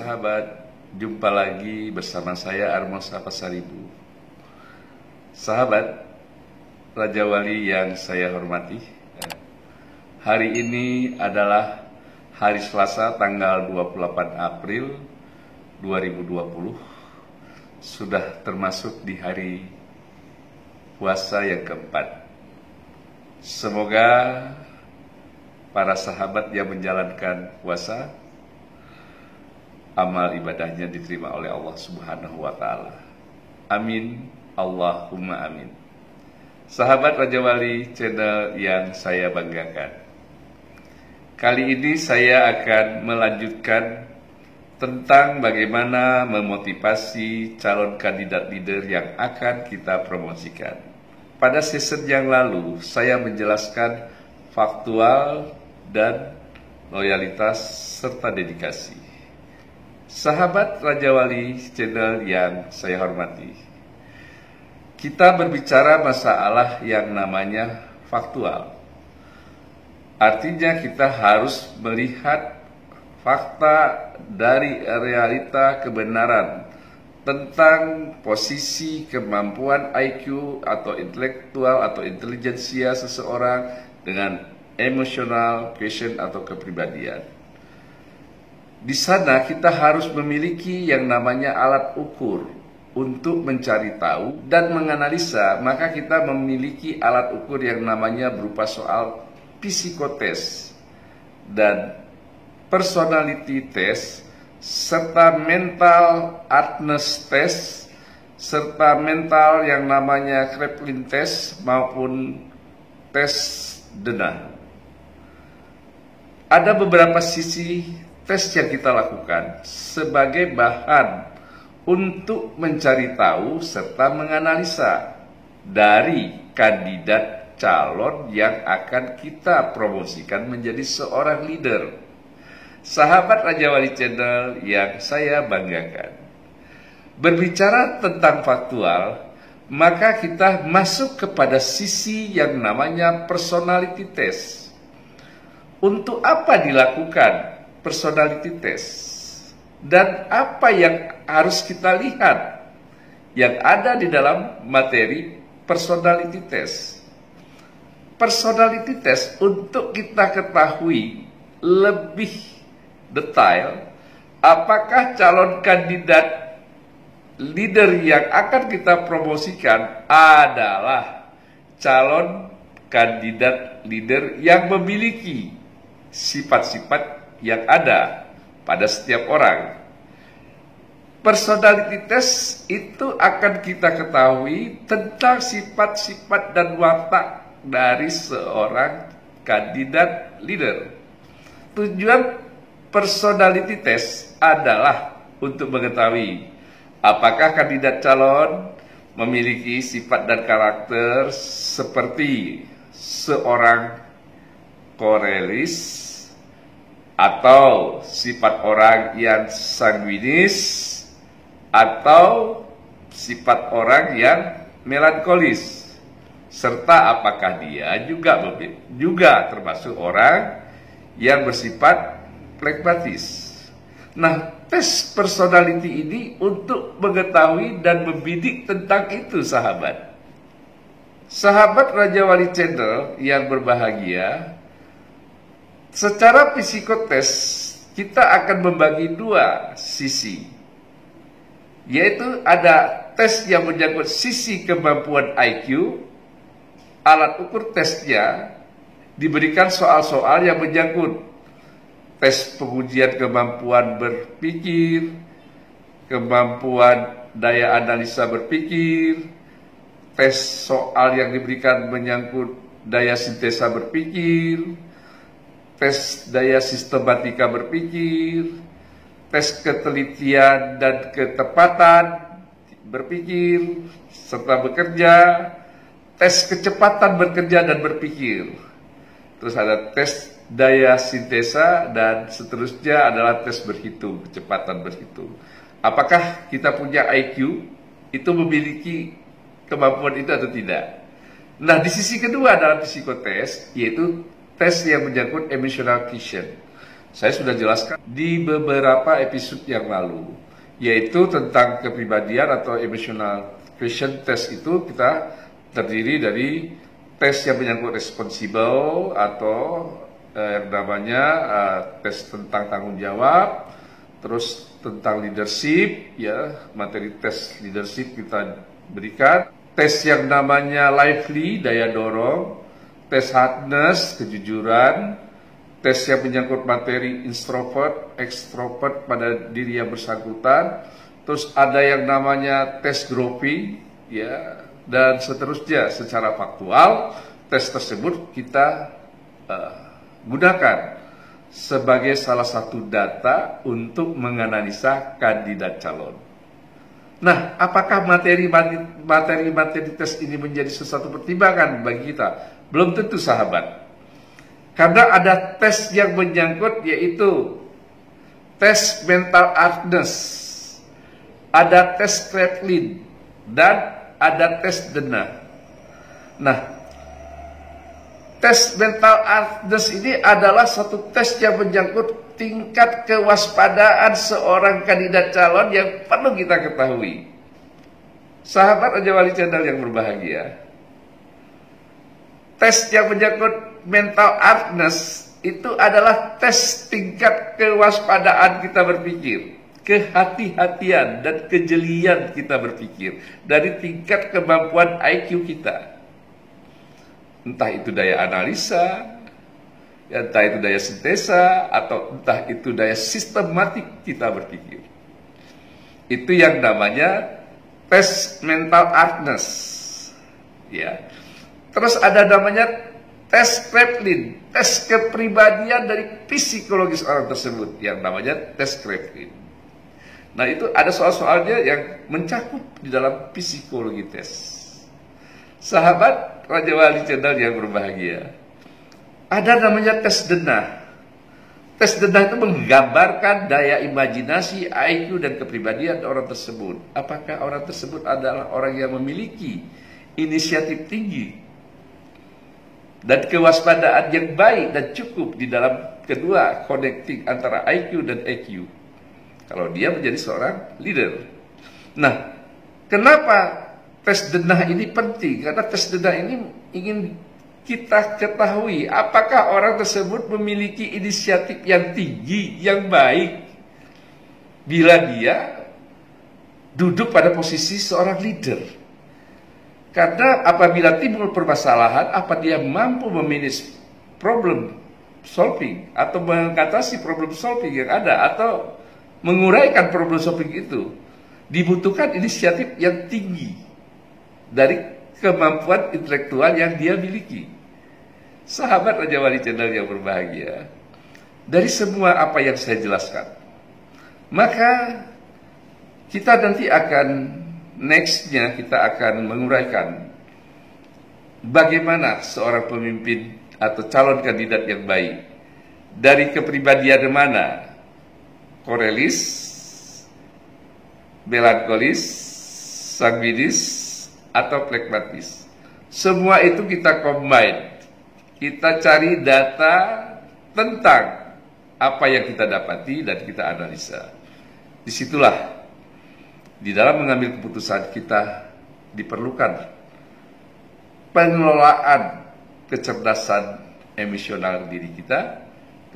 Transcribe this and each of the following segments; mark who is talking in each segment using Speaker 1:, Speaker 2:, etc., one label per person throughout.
Speaker 1: sahabat, jumpa lagi bersama saya Armosa Pasaribu. Sahabat, Raja Wali yang saya hormati, hari ini adalah hari Selasa tanggal 28 April 2020. Sudah termasuk di hari puasa yang keempat. Semoga para sahabat yang menjalankan puasa, amal ibadahnya diterima oleh Allah Subhanahu wa Ta'ala. Amin, Allahumma amin. Sahabat Raja Wali channel yang saya banggakan, kali ini saya akan melanjutkan tentang bagaimana memotivasi calon kandidat leader yang akan kita promosikan. Pada season yang lalu, saya menjelaskan faktual dan loyalitas serta dedikasi. Sahabat Raja Wali channel yang saya hormati, kita berbicara masalah yang namanya faktual. Artinya kita harus melihat fakta dari realita kebenaran tentang posisi kemampuan IQ atau intelektual atau intelijensia seseorang dengan emosional quotient atau kepribadian. Di sana kita harus memiliki yang namanya alat ukur untuk mencari tahu dan menganalisa. Maka kita memiliki alat ukur yang namanya berupa soal psikotest dan personality test, serta mental awareness test, serta mental yang namanya Kraepelin test maupun tes Dena. Ada beberapa sisi tes yang kita lakukan sebagai bahan untuk mencari tahu serta menganalisa dari kandidat calon yang akan kita promosikan menjadi seorang leader. Sahabat Raja Wali channel yang saya banggakan, berbicara tentang faktual, maka kita masuk kepada sisi yang namanya personality test. Untuk apa dilakukan personality test? Dan apa yang harus kita lihat yang ada di dalam materi personality test? Personality test untuk kita ketahui lebih detail apakah calon kandidat leader yang akan kita promosikan adalah calon kandidat leader yang memiliki sifat-sifat yang ada pada setiap orang. Personality test itu akan kita ketahui tentang sifat-sifat dan watak dari seorang kandidat leader. Tujuan personality test adalah untuk mengetahui apakah kandidat calon memiliki sifat dan karakter seperti seorang korelis atau sifat orang yang sanguinis atau sifat orang yang melankolis, serta apakah dia juga termasuk orang yang bersifat pragmatis. Nah, tes personality ini untuk mengetahui dan membidik tentang itu, sahabat. Sahabat Raja Wali channel yang berbahagia, secara psikotest kita akan membagi dua sisi, yaitu ada tes yang menyangkut sisi kemampuan IQ. Alat ukur tesnya diberikan soal-soal yang menyangkut tes pengujian kemampuan berpikir, kemampuan daya analisa berpikir, tes soal yang diberikan menyangkut daya sintesa berpikir, tes daya sistematika berpikir, tes ketelitian dan ketepatan berpikir serta bekerja, tes kecepatan bekerja dan berpikir. Terus ada tes daya sintesa dan seterusnya adalah tes berhitung, kecepatan berhitung. Apakah kita punya IQ itu memiliki kemampuan itu atau tidak? Nah, di sisi kedua dalam psikotest, yaitu tes yang menyangkut emotional quotient. Saya sudah jelaskan di beberapa episode yang lalu, yaitu tentang kepribadian atau emotional question test. Itu kita terdiri dari tes yang menyangkut responsible atau yang namanya tes tentang tanggung jawab, terus tentang leadership, ya materi tes leadership kita berikan, tes yang namanya lively, daya dorong, tes hardness, kejujuran, tes yang menyangkut materi introvert, extrovert pada diri yang bersangkutan, terus ada yang namanya tes groping, ya, dan seterusnya. Secara faktual, tes tersebut kita gunakan sebagai salah satu data untuk menganalisa kandidat calon. Nah, apakah materi tes ini menjadi sesuatu pertimbangan bagi kita? Belum tentu, sahabat. Karena ada tes yang menyangkut, yaitu tes mental hardness, ada tes Kraepelin, dan ada tes Dena. Nah, tes mental hardness ini adalah satu tes yang menyangkut tingkat kewaspadaan seorang kandidat calon yang perlu kita ketahui. Sahabat Raja Wali Channel yang berbahagia, tes yang menyangkut mental hardness itu adalah tes tingkat kewaspadaan kita berpikir, kehati-hatian dan kejelian kita berpikir dari tingkat kemampuan IQ kita. Entah itu daya analisa, entah itu daya sintesa, atau entah itu daya sistematik kita berpikir. Itu yang namanya tes mental hardness. Ya. Terus ada namanya tes Kraepelin, tes kepribadian dari psikologis orang tersebut, yang namanya tes Kraepelin. Nah, itu ada soal-soalnya yang mencakup di dalam psikologi tes. Sahabat Raja Wali Channel yang berbahagia, ada namanya tes Dena. Tes Dena itu menggambarkan daya imajinasi, IQ, dan kepribadian orang tersebut. Apakah orang tersebut adalah orang yang memiliki inisiatif tinggi dan kewaspadaan yang baik dan cukup di dalam kedua connecting antara IQ dan EQ, kalau dia menjadi seorang leader. Nah, kenapa tes Dena ini penting? Karena tes Dena ini ingin kita ketahui apakah orang tersebut memiliki inisiatif yang tinggi, yang baik, bila dia duduk pada posisi seorang leader. Karena apabila timbul permasalahan, apa dia mampu memanage problem solving atau mengatasi problem solving yang ada, atau menguraikan problem solving itu, dibutuhkan inisiatif yang tinggi dari kemampuan intelektual yang dia miliki. Sahabat Raja Wali Channel yang berbahagia, dari semua apa yang saya jelaskan, maka kita nanti akan nextnya kita akan menguraikan bagaimana seorang pemimpin atau calon kandidat yang baik, dari kepribadian mana, korelis, melankolis, sanguinis, atau pragmatis. Semua itu kita combine. Kita cari data tentang apa yang kita dapati dan kita analisa. Disitulah, di dalam mengambil keputusan kita diperlukan pengelolaan kecerdasan emosional diri kita,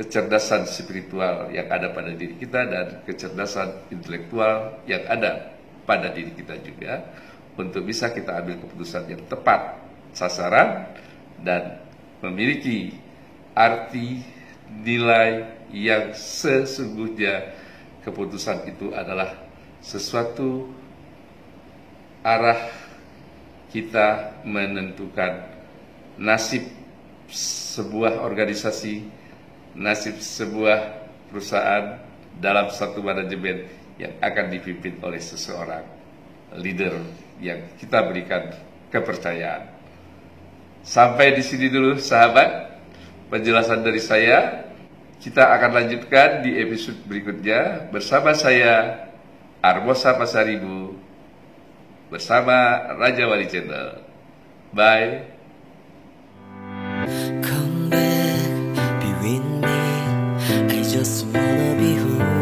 Speaker 1: kecerdasan spiritual yang ada pada diri kita, dan kecerdasan intelektual yang ada pada diri kita juga, untuk bisa kita ambil keputusan yang tepat sasaran dan memiliki arti nilai yang sesungguhnya. Keputusan itu adalah sesuatu arah kita menentukan nasib sebuah organisasi, nasib sebuah perusahaan dalam satu manajemen yang akan dipimpin oleh seseorang leader yang kita berikan kepercayaan. Sampai di sini dulu, sahabat, penjelasan dari saya. Kita akan lanjutkan di episode berikutnya bersama saya, Armosa Pasaribu, bersama Raja Wali Channel. Bye.
Speaker 2: Come back, be with me. I just wanna be who